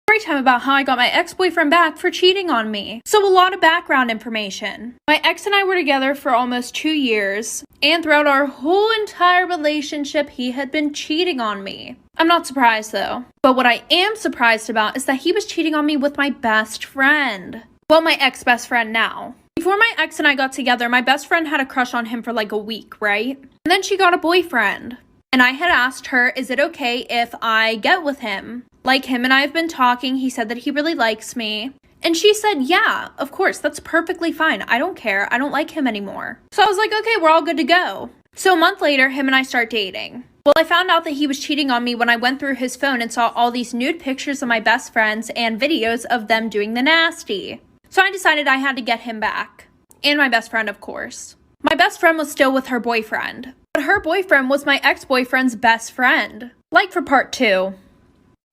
Story time about how I got my ex-boyfriend back for cheating on me. So a lot of background information. My ex and I were together for almost 2 years, and throughout our whole entire relationship, he had been cheating on me. I'm not surprised though. But what I am surprised about is that he was cheating on me with my best friend. Well, my ex-best friend now. Before my ex and I got together, my best friend had a crush on him for like a week, right? And then she got a boyfriend. And I had asked her, is it okay if I get with him? Like, him and I have been talking. He said that he really likes me. And she said, yeah, of course, that's perfectly fine. I don't care. I don't like him anymore. So I was like, okay, we're all good to go. So a month later, him and I start dating. Well, I found out that he was cheating on me when I went through his phone and saw all these nude pictures of my best friends and videos of them doing the nasty. So I decided I had to get him back. And my best friend, of course. My best friend was still with her boyfriend. But her boyfriend was my ex-boyfriend's best friend. Like for part 2.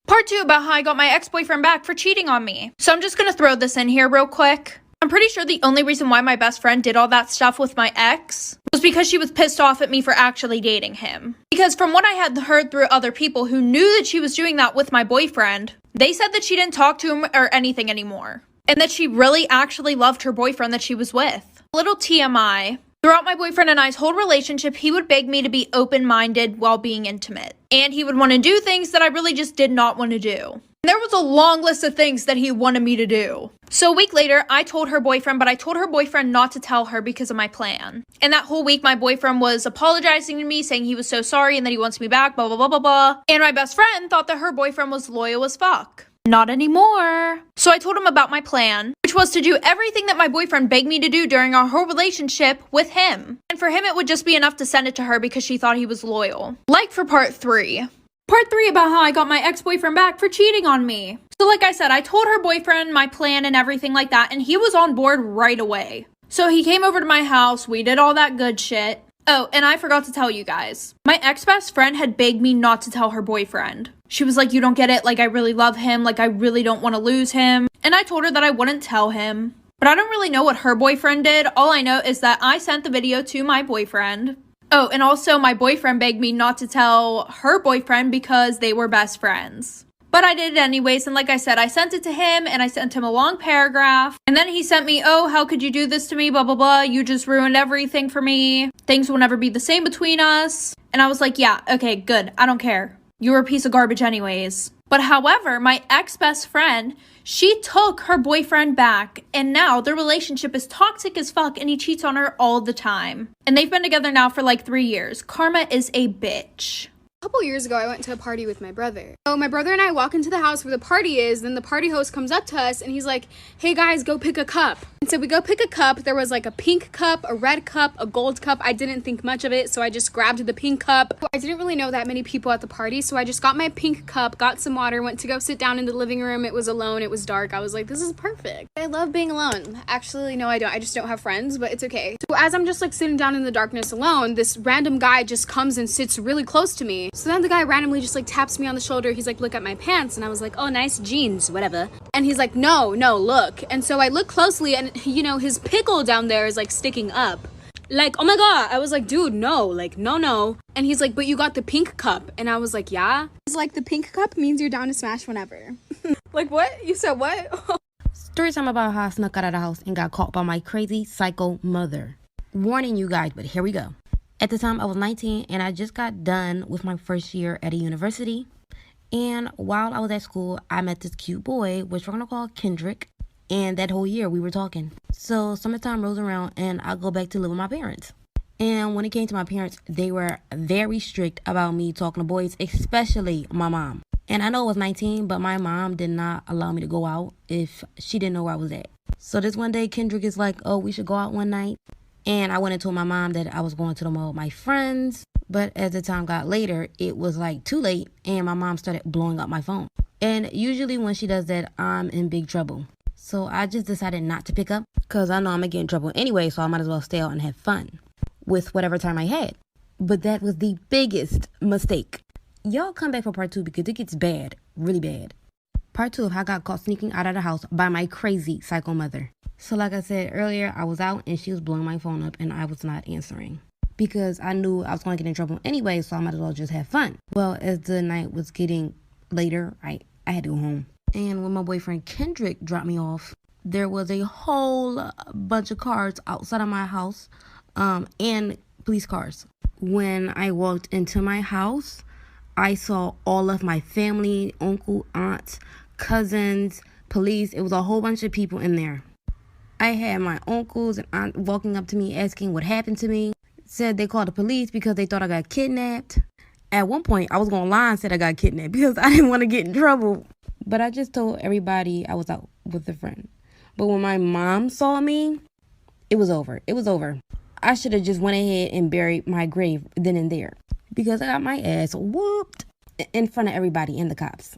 Part 2 about how I got my ex-boyfriend back for cheating on me. So I'm just gonna throw this in here real quick. I'm pretty sure the only reason why my best friend did all that stuff with my ex was because she was pissed off at me for actually dating him. Because from what I had heard through other people who knew that she was doing that with my boyfriend, they said that she didn't talk to him or anything anymore. And that she really actually loved her boyfriend that she was with. Little TMI. Throughout my boyfriend and I's whole relationship, he would beg me to be open-minded while being intimate. And he would want to do things that I really just did not want to do. And there was a long list of things that he wanted me to do. So a week later, I told her boyfriend, but I told her boyfriend not to tell her because of my plan. And that whole week, my boyfriend was apologizing to me, saying he was so sorry and that he wants me back, blah, blah, blah, blah, blah. And my best friend thought that her boyfriend was loyal as fuck. Not anymore. So I told him about my plan, which was to do everything that my boyfriend begged me to do during our whole relationship with him. And for him, it would just be enough to send it to her because she thought he was loyal. Like for part 3. Part 3 about how I got my ex-boyfriend back for cheating on me. So like I said, I told her boyfriend my plan and everything like that, and he was on board right away. So he came over to my house, we did all that good shit. Oh, and I forgot to tell you guys. My ex-best friend had begged me not to tell her boyfriend. She was like, you don't get it, like I really love him, like I really don't want to lose him. And I told her that I wouldn't tell him. But I don't really know what her boyfriend did. All I know is that I sent the video to my boyfriend. Oh, and also my boyfriend begged me not to tell her boyfriend because they were best friends. But I did it anyways, and like I said, I sent it to him, and I sent him a long paragraph. And then he sent me, oh, how could you do this to me, blah, blah, blah. You just ruined everything for me. Things will never be the same between us. And I was like, yeah, okay, good. I don't care. You were a piece of garbage anyways. But however, my ex-best friend, she took her boyfriend back, and now their relationship is toxic as fuck, and he cheats on her all the time. And they've been together now for like 3 years. Karma is a bitch. A couple years ago, I went to a party with my brother. So my brother and I walk into the house where the party is, then the party host comes up to us and he's like, hey guys, go pick a cup. And so we go pick a cup. There was like a pink cup, a red cup, a gold cup. I didn't think much of it, so I just grabbed the pink cup. I didn't really know that many people at the party, so I just got my pink cup, got some water, went to go sit down in the living room. It was alone, it was dark. I was like, this is perfect. I love being alone. Actually, no, I don't. I just don't have friends, but it's okay. So as I'm just like sitting down in the darkness alone, this random guy just comes and sits really close to me. So then the guy randomly just like taps me on the shoulder. He's like, look at my pants. And I was like, oh, nice jeans, whatever. And he's like, no, look. And so I look closely and, you know, his pickle down there is like sticking up. Like, oh my God. I was like, dude, no, like, no. And he's like, but you got the pink cup. And I was like, yeah. He's like, the pink cup means you're down to smash whenever. Like, what? You said what? Story time about how I snuck out of the house and got caught by my crazy psycho mother. Warning you guys, but here we go. At the time, I was 19 and I just got done with my first year at a university. And while I was at school, I met this cute boy, which we're going to call Kendrick. And that whole year, we were talking. So summertime rolls around and I go back to live with my parents. And when it came to my parents, they were very strict about me talking to boys, especially my mom. And I know I was 19, but my mom did not allow me to go out if she didn't know where I was at. So this one day, Kendrick is like, oh, we should go out one night. And I went and told my mom that I was going to the mall with my friends. But as the time got later, it was like too late. And my mom started blowing up my phone. And usually when she does that, I'm in big trouble. So I just decided not to pick up. Because I know I'm going to get in trouble anyway. So I might as well stay out and have fun with whatever time I had. But that was the biggest mistake. Y'all come back for part 2 because it gets bad. Really bad. Part 2 of how I got caught sneaking out of the house by my crazy psycho mother. So like I said earlier, I was out and she was blowing my phone up and I was not answering. Because I knew I was going to get in trouble anyway, so I might as well just have fun. Well, as the night was getting later, I had to go home. And when my boyfriend Kendrick dropped me off, there was a whole bunch of cars outside of my house, and police cars. When I walked into my house, I saw all of my family, uncle, aunts, cousins, police. It was a whole bunch of people in there. I had my uncles and aunt walking up to me asking what happened to me. Said they called the police because they thought I got kidnapped. At one point, I was going to lie and said I got kidnapped because I didn't want to get in trouble. But I just told everybody I was out with a friend. But when my mom saw me, it was over. It was over. I should have just went ahead and buried my grave then and there, because I got my ass whooped in front of everybody and the cops.